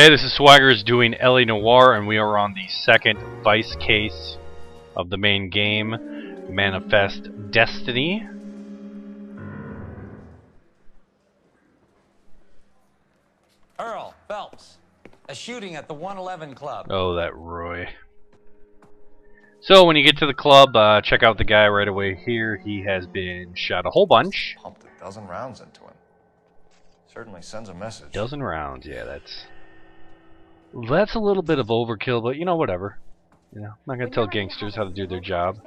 Hey, this is Swaggers doing Noire, and we are on the second Vice case of the main game, Manifest Destiny. Earl Phelps, a shooting at the 111 Club. Oh, that Roy. So when you get to the club, check out the guy right away here. He has been shot a whole bunch. Pumped a dozen rounds into him. Certainly sends a message. Dozen rounds, yeah, that's a little bit of overkill, but you know, whatever. You know, I'm not gonna tell gangsters how to do their job.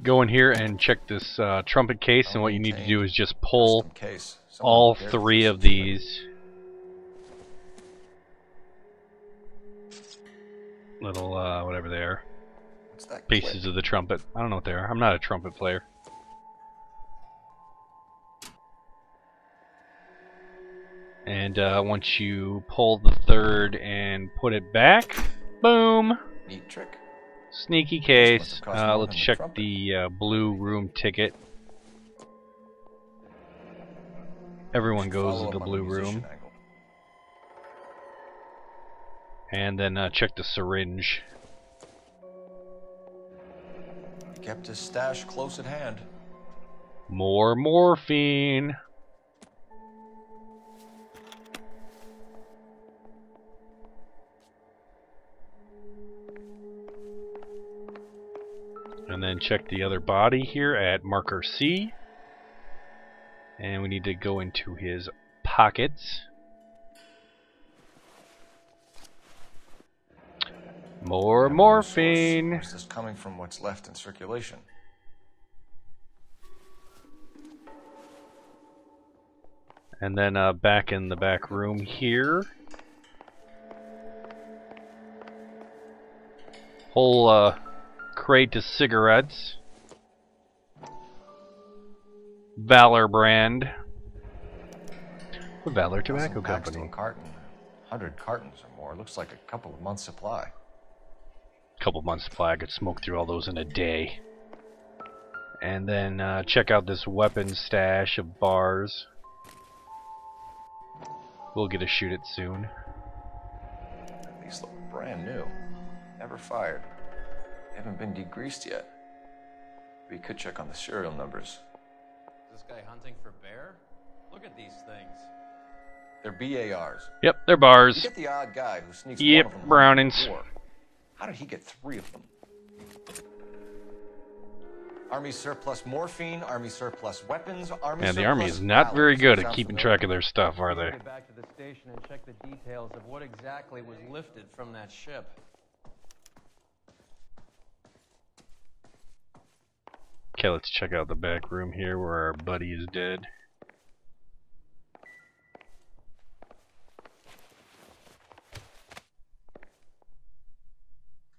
Go in here and check this trumpet case, and what you need to do is just pull all three of these little whatever they are, pieces of the trumpet. I don't know what they are. I'm not a trumpet player. And once you pull the third and put it back, boom! Neat trick. Sneaky case. Let's check the blue room ticket. Everyone goes to the blue room. And then check the syringe. He kept his stash close at hand. More morphine. And then check the other body here at marker C. And we need to go into his pockets. More morphine. Is this coming from what's left in circulation? And then back in the back room here. Whole crate of cigarettes. Valor brand. The Valor Tobacco Company. Carton. 100 cartons or more. Looks like a couple of months' supply. Couple months supply. I could smoke through all those in a day. And then check out this weapon stash of bars. We'll get to shoot it soon. These look brand new. Never fired. They haven't been degreased yet. We could check on the serial numbers. Is this guy hunting for bear? Look at these things. They're BARs. Yep, they're bars. You get the odd guy who sneaks yep, one of them Brownings. How did he get 3 of them? Army surplus morphine, Army surplus weapons, Army the Army is not very good at keeping track of their stuff, are they? Get back to the station and check the details of what exactly was lifted from that ship. Okay, let's check out the back room here where our buddy is dead.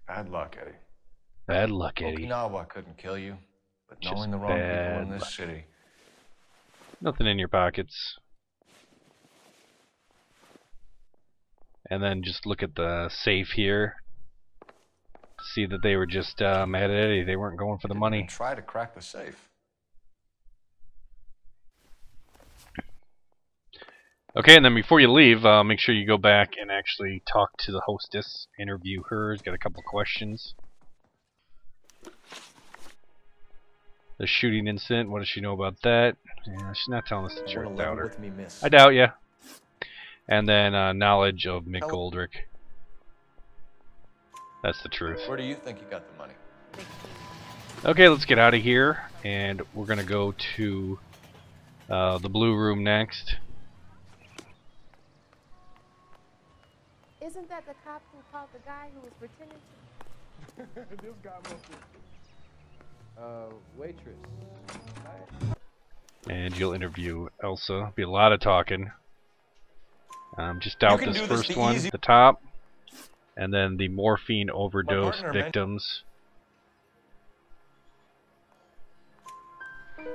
Bad luck, Eddie. Bad luck, Eddie. Okinawa couldn't kill you, but Just knowing the wrong people in this luck. city. Nothing in your pockets. And then just look at the safe here. See that they were just mad at Eddie. They weren't going for the money. Try to crack the safe. Okay, and then before you leave, make sure you go back and actually talk to the hostess, interview her. She's got a couple questions. The shooting incident, what does she know about that? Yeah, she's not telling us the truth. Doubt her. I doubt ya. And then knowledge of Mick Goldrick. That's the truth. Where do you think you got the money? Okay, let's get out of here, and we're gonna go to the blue room next. Isn't that the cop who called the guy who was pretending to... This guy must be... waitress. And you'll interview Elsa. Be a lot of talking. Just out this first one, the top. And then the morphine overdose victims.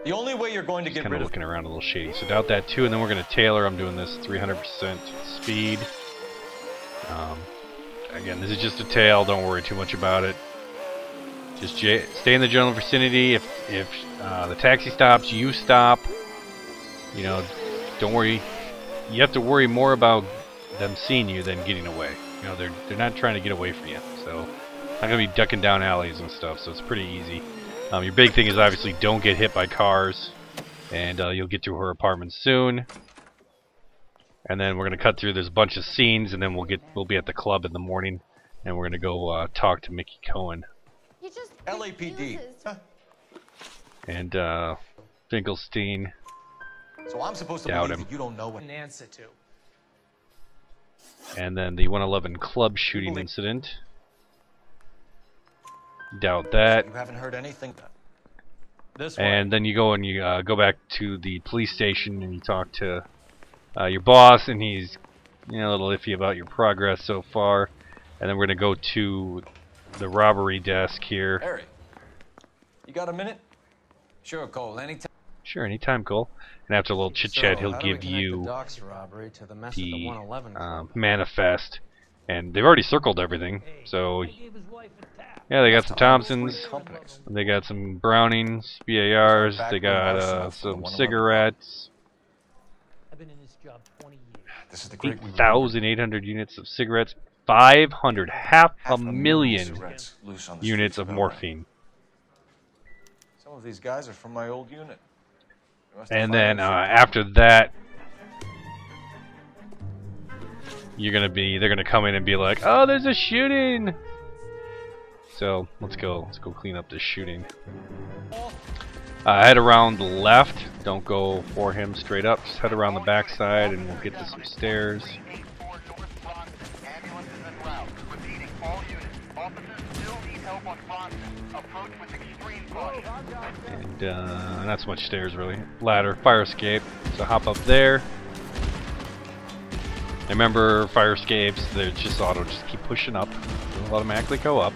The only way you're going to get Kind rid of of looking around a little shady. So doubt that too. And then we're going to tailor. I'm doing this 300% speed. Again, this is just a tail. Don't worry too much about it. Just stay in the general vicinity. If the taxi stops, you stop. You know, don't worry. you have to worry more about them seeing you than getting away. You know, they're not trying to get away from you, so not gonna be ducking down alleys and stuff. So it's pretty easy. Your big thing is obviously don't get hit by cars, and you'll get to her apartment soon. And then we're gonna cut through. There's a bunch of scenes, and then we'll be at the club in the morning, and we're gonna go talk to Mickey Cohen. He just LAPD. refuses. And Finkelstein. So I'm supposed to Doubt believe him. that you don't know what An answer to. And then the 111 club shooting incident. Doubt that. you haven't heard anything. This way. And then you go and you go back to the police station and you talk to your boss, and he's a little iffy about your progress so far. And then we're gonna go to the robbery desk here. Harry, you got a minute? Sure, Cole. Anytime. Sure, anytime, Cole. And after a little chit chat, he'll how do we give connect you the docks robbery to the mess at the the 111 club? manifest. And they've already circled everything, so yeah, they got some Thompsons, Companies. they got some Brownings, BARs, they got some cigarettes, I've been in this job 20 years. This is the great 8,800 units of cigarettes, 500, half a million cigarettes loose on the units streets of LA. morphine. Some of these guys are from my old unit. They must have And found then out after that, they're gonna come in and be like, "Oh, there's a shooting." So let's go clean up this shooting. Head around the left. Don't go for him straight up. Just head around the backside, and we'll get to some stairs. And not so much stairs really. Ladder, fire escape. So hop up there. Remember, fire escapes, they're just auto, just keep pushing up. They'll automatically go up.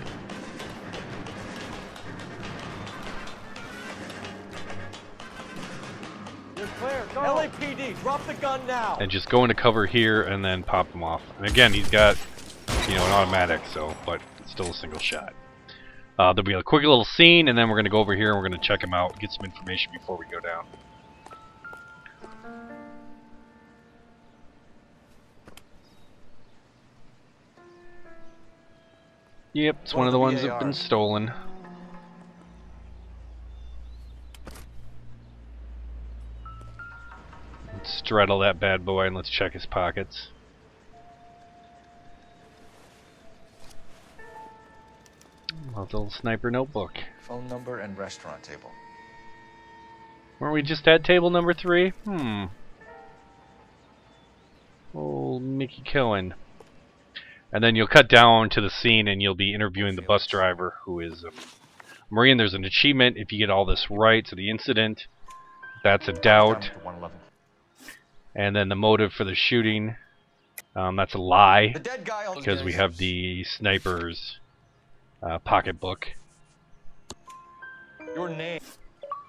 You're clear. Go. LAPD, drop the gun now. And just go into cover here and then pop them off. And again, he's got, an automatic, so, but it's still a single shot. There'll be a quick little scene, and then we're going to go over here and we're going to check him out, get some information before we go down. Yep, it's one of the ones that have been stolen. Let's straddle that bad boy and let's check his pockets. Love the little sniper notebook. phone number and restaurant table. Weren't we just at table number 3? Old Mickey Cohen. And then you'll cut down to the scene and you'll be interviewing the bus driver, who is a Marine. There's an achievement if you get all this right. So the incident, that's a doubt. And then the motive for the shooting, that's a lie, The dead guy on because we have the sniper's pocketbook. Your name.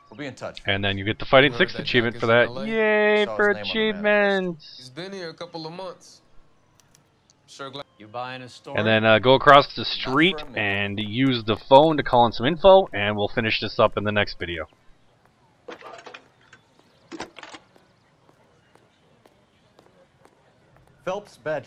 We'll be in touch. And then you get the Fighting Heard Sixth that achievement guy for gets that. in LA? Yay, Saw for his name on the achievements! He's been here a couple of months. Sure glad. You buying a story? And then go across the street and use the phone to call in some info, and we'll finish this up in the next video. Phelps bed.